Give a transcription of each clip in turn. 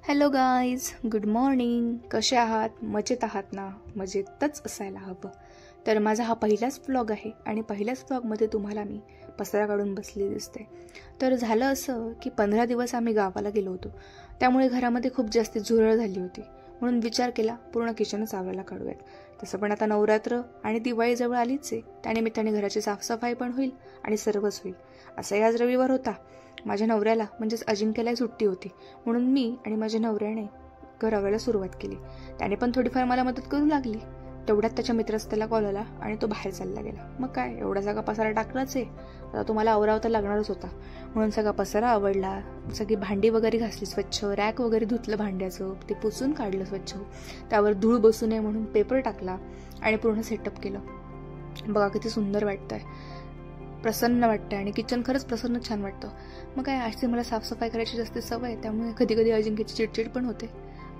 Hello guys, good morning. कसे आहात? मजेत आहात ना? मजेतच असायला हवं. तर माझा हा पहिलाच व्लॉग आहे आणि पहिल्याच व्लॉगमध्ये तुम्हाला मी पसारा काढून बसली दिसते. तर झालं असं की 15 दिवस आम्ही गावाला गेलो होतो, त्यामुळे घरामध्ये खूप जास्त झुरळ झाली होती. म्हणून विचार केला पूर्ण किचनच आवरायला काढूयात. तसं पण आता नवरात्र आणि दिवाळी जवळ आलीच आहे, त्यानिमित्ताने घराची साफसफाई पण होईल आणि सर्वच होईल. असंही आज रविवार होता. माझ्या नवऱ्याला म्हणजेच अजिंक्यलाही सुट्टी होती, म्हणून मी आणि माझ्या नवऱ्याने घर आवरायला सुरुवात केली. त्याने पण थोडीफार मला मदत करू लागली. तेवढ्यात त्याच्या मित्राचा त्याला कॉल आला आणि तो बाहेर चालला गेला. मग काय, एवढा सगळा पसारा टाकलाच आहे, आता तुम्हाला आवरावं तर लागणारच होता. म्हणून सगळा पसारा आवडला, सगळी भांडी वगैरे घासली स्वच्छ, रॅक वगैरे धुतलं भांड्याचं, ते पुसून काढलं स्वच्छ, त्यावर धूळ बसू नये म्हणून पेपर टाकला आणि पूर्ण सेटअप केलं. बघा किती सुंदर वाटतंय, प्रसन्न वाटतं आणि किचन खरंच प्रसन्न छान वाटतं. मग काय, आजची मला साफसफाई करायची जास्त सवय आहे, त्यामुळे कधी कधी अजिंक्यची चिडचिड पण होते.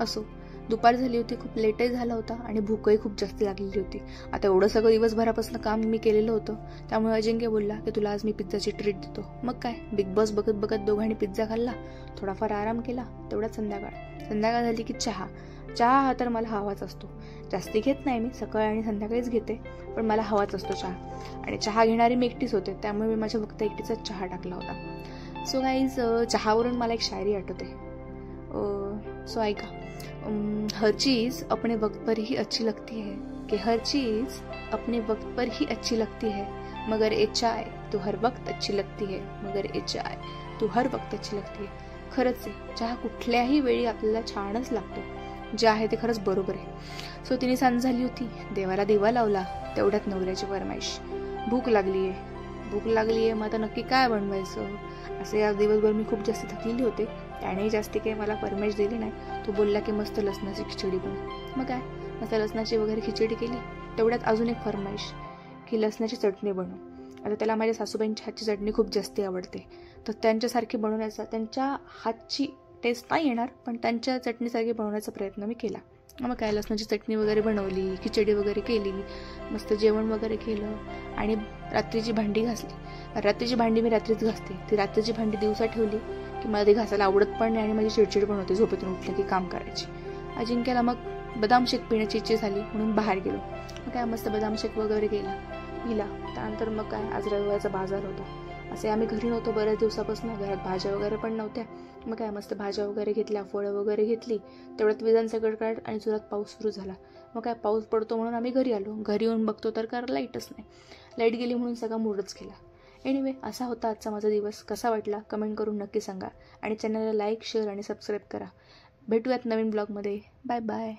असो, दुपार झाली होती, खूप लेटही झाला होता आणि भूकही खूप जास्त लागलेली होती. आता एवढं सगळं दिवसभरापासून काम मी केलेलं होतं, त्यामुळे अजिंक्य बोलला की तुला आज मी पिझ्झाची ट्रीट देतो. मग काय, बिग बॉस बघत बघत दोघांनी पिझ्झा खाल्ला, थोडाफार आराम केला. तेवढ्यात संध्याकाळ झाली की चहा हा तर मला हवाच असतो. जास्ती घेत नाही मी, सकाळी आणि संध्याकाळीच घेते, पण मला हवाच असतो चहा. आणि चहा घेणारी मी एकटीच होते, त्यामुळे मी माझ्या फक्त एकटीचाच चहा टाकला होता. सो गाईज, चहावरून मला एक शायरी आठवते. सो ऐका. हर चीज़ अपने वक्त पर ही अच्छी लगती है, कि हर चीज़ अपने वक्त पर ही अच्छी लगती है, मगर ये चाय तो हर वक्त अच्छी लगती है, मगर ये चाय तो हर वक्त अच्छी लगती है. खरंच आहे, चहा कुठल्याही वेळी आपल्याला छानच लागतो. जे आहे ते खरंच बरोबर आहे. सो तिने सांज झाली होती, देवाला दिवा लावला. तेवढ्यात नवऱ्याची फरमाईश, भूक लागली आहे, मग आता नक्की काय बनवायचं. असे आज दिवसभर मी खूप जास्त थकलेली होते, त्यानेही जास्ती काही मला फरमाईश दिली नाही. तो बोलला की मस्त लसणाची खिचडी बनव. मग काय, मस्त लसणाची वगैरे खिचडी केली. तेवढ्यात अजून एक फरमाईश की लसणाची चटणी बनव. आता त्याला माझ्या सासूबाईंच्या हातची चटणी खूप जास्त आवडते, तर त्यांच्यासारखी बनवण्याचा, त्यांच्या हातची टेस्ट नाही येणार, पण त्यांच्या चटणीसारखी बनवण्याचा प्रयत्न मी केला. मग काय, लसणाची चटणी वगैरे बनवली, खिचडी वगैरे केली, मस्त जेवण वगैरे केलं आणि रात्रीची भांडी घासली. रात्रीची भांडी मी रात्रीच घासते. ती रात्रीची भांडी दिवसा ठेवली की मला ती घासायला आवडत पण नाही आणि माझी चिडचिड पण होते झोपेतून उठलं की काम करायची. अजिंक्यला मग बदाम शेक पिण्याची इच्छा झाली, म्हणून बाहेर गेलो. मग काय, मस्त बदाम शेक वगैरे पिला. त्यानंतर मग काय, आज रविवारचा बाजार होता. असे आम्ही घरी नव्हतो बऱ्याच दिवसापासून, घरात भाज्या वगैरे पण नव्हत्या. मग काय, मस्त भाज्या वगैरे घेतल्या, फळं वगैरे घेतली. तेवढ्यात विजांचा गडगडाट आणि जोरात पाऊस सुरू झाला. मग काय, पाऊस पडतो म्हणून आम्ही घरी आलो. घरी येऊन बघतो तर लाईटच नाही. लाईट गेली म्हणून सगळा मूडच गेला. एनिवे, असा होता आजचा माझा दिवस. कसा वाटला कमेंट करून नक्की सांगा आणि चॅनलला लाईक, शेअर आणि सबस्क्राईब करा. भेटूयात नवीन ब्लॉगमध्ये. Bye bye.